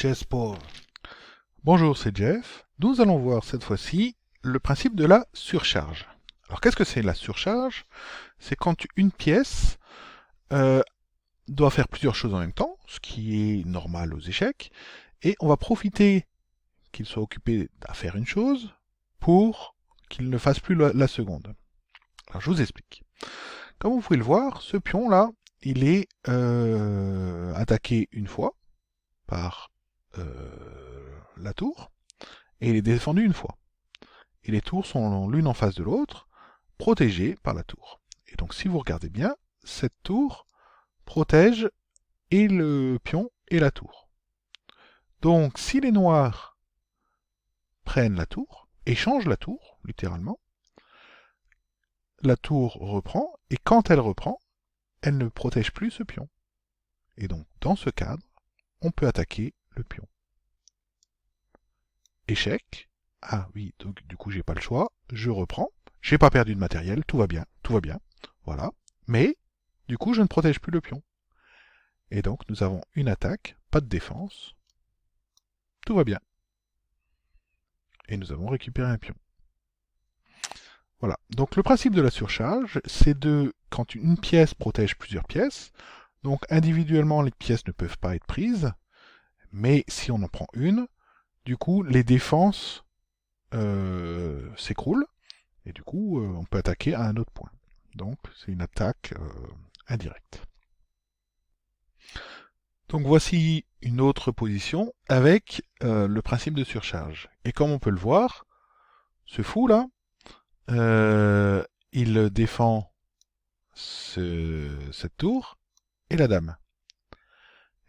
Chesspaw. Bonjour, c'est Jeff. Nous allons voir cette fois-ci le principe de la surcharge. Alors qu'est-ce que c'est la surcharge? C'est quand une pièce doit faire plusieurs choses en même temps, ce qui est normal aux échecs, et on va profiter qu'il soit occupé à faire une chose pour qu'il ne fasse plus la seconde. Alors je vous explique. Comme vous pouvez le voir, ce pion-là, il est attaqué une fois par la tour, et il est défendu une fois. Et les tours sont l'une en face de l'autre, protégées par la tour. Et donc si vous regardez bien, cette tour protège et le pion et la tour. Donc si les noirs prennent la tour, et changent la tour, littéralement, la tour reprend, et quand elle reprend, elle ne protège plus ce pion. Et donc dans ce cadre, on peut attaquer le pion. Échec. Ah oui, donc du coup j'ai pas le choix, je reprends, j'ai pas perdu de matériel, tout va bien, voilà. Mais, du coup je ne protège plus le pion. Et donc nous avons une attaque, pas de défense, tout va bien. Et nous avons récupéré un pion. Voilà, donc le principe de la surcharge, c'est quand une pièce protège plusieurs pièces, donc individuellement les pièces ne peuvent pas être prises, mais si on en prend une, du coup les défenses s'écroulent, et du coup on peut attaquer à un autre point. Donc c'est une attaque indirecte. Donc voici une autre position avec le principe de surcharge. Et comme on peut le voir, ce fou là, il défend cette tour et la dame.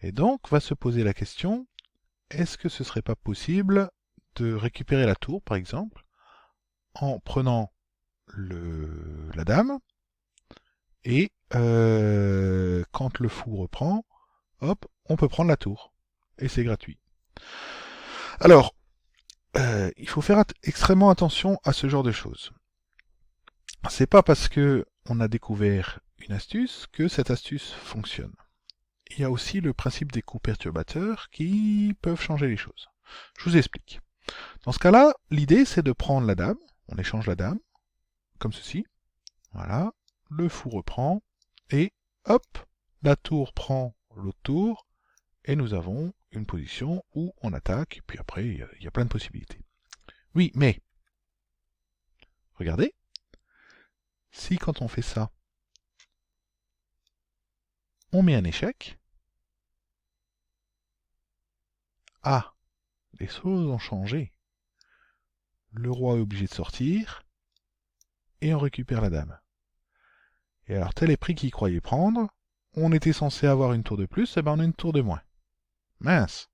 Et donc va se poser la question, est-ce que ce serait pas possible de récupérer la tour par exemple en prenant la dame, et quand le fou reprend, hop, on peut prendre la tour. Et c'est gratuit. Alors, il faut faire extrêmement attention à ce genre de choses. C'est pas parce que on a découvert une astuce que cette astuce fonctionne. Il y a aussi le principe des coups perturbateurs qui peuvent changer les choses. Je vous explique. Dans ce cas-là, l'idée c'est de prendre la dame, on échange la dame, comme ceci, voilà, le fou reprend, et hop, la tour prend l'autre tour, et nous avons une position où on attaque, et puis après, il y a plein de possibilités. Oui, mais, regardez, si quand on fait ça, on met un échec, ah, les choses ont changé. Le roi est obligé de sortir, et on récupère la dame. Et alors, tel est prix qu'il croyait prendre, on était censé avoir une tour de plus, et ben on a une tour de moins. Mince.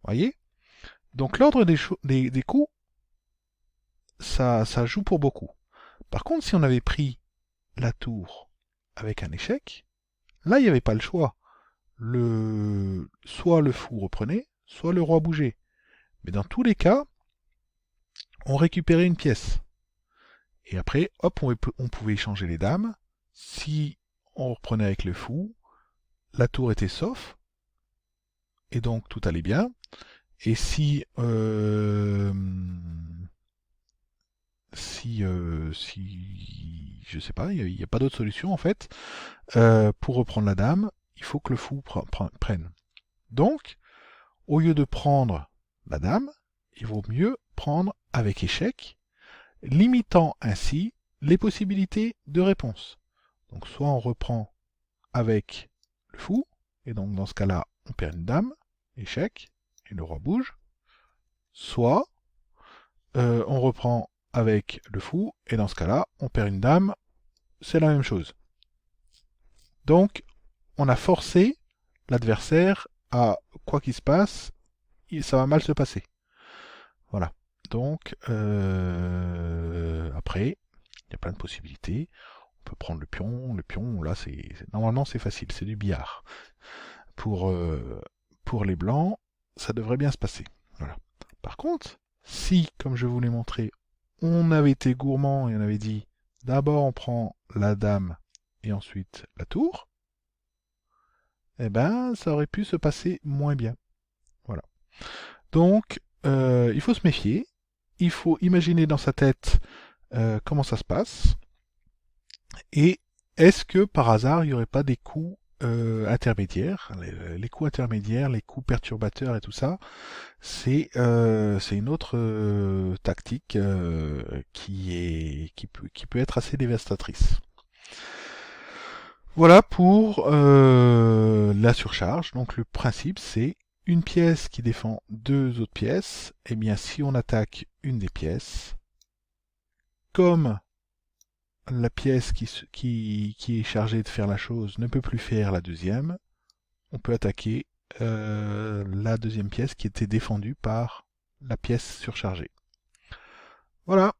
Voyez? Donc l'ordre des coups, ça joue pour beaucoup. Par contre, si on avait pris la tour avec un échec, là, il n'y avait pas le choix. Soit le fou reprenait, soit le roi bougeait. Mais dans tous les cas, on récupérait une pièce. Et après, hop, on pouvait échanger les dames. Si on reprenait avec le fou, la tour était sauf, et donc tout allait bien. Et si je sais pas, il n'y a pas d'autre solution en fait, pour reprendre la dame, il faut que le fou prenne. Donc, au lieu de prendre la dame, il vaut mieux prendre avec échec, limitant ainsi les possibilités de réponse. Donc soit on reprend avec le fou, et donc dans ce cas-là, on perd une dame, échec, et le roi bouge, soit on reprend avec le fou, et dans ce cas-là, on perd une dame, c'est la même chose. Donc, on a forcé l'adversaire à, quoi qu'il se passe, ça va mal se passer. Voilà. Donc, après, il y a plein de possibilités. On peut prendre le pion, là, normalement c'est facile, c'est du billard. Pour les blancs, ça devrait bien se passer. Voilà. Par contre, si, comme je vous l'ai montré, on avait été gourmand et on avait dit d'abord on prend la dame et ensuite la tour, eh ben ça aurait pu se passer moins bien. Donc, il faut se méfier. Il faut imaginer dans sa tête comment ça se passe. Et est-ce que par hasard, il n'y aurait pas des coûts intermédiaires, les coûts intermédiaires, les coûts perturbateurs et tout ça, c'est une autre tactique qui peut être assez dévastatrice. Voilà pour la surcharge. Donc le principe c'est une pièce qui défend deux autres pièces. Et bien si on attaque une des pièces, comme la pièce qui est chargée de faire la chose ne peut plus faire la deuxième, on peut attaquer la deuxième pièce qui était défendue par la pièce surchargée. Voilà.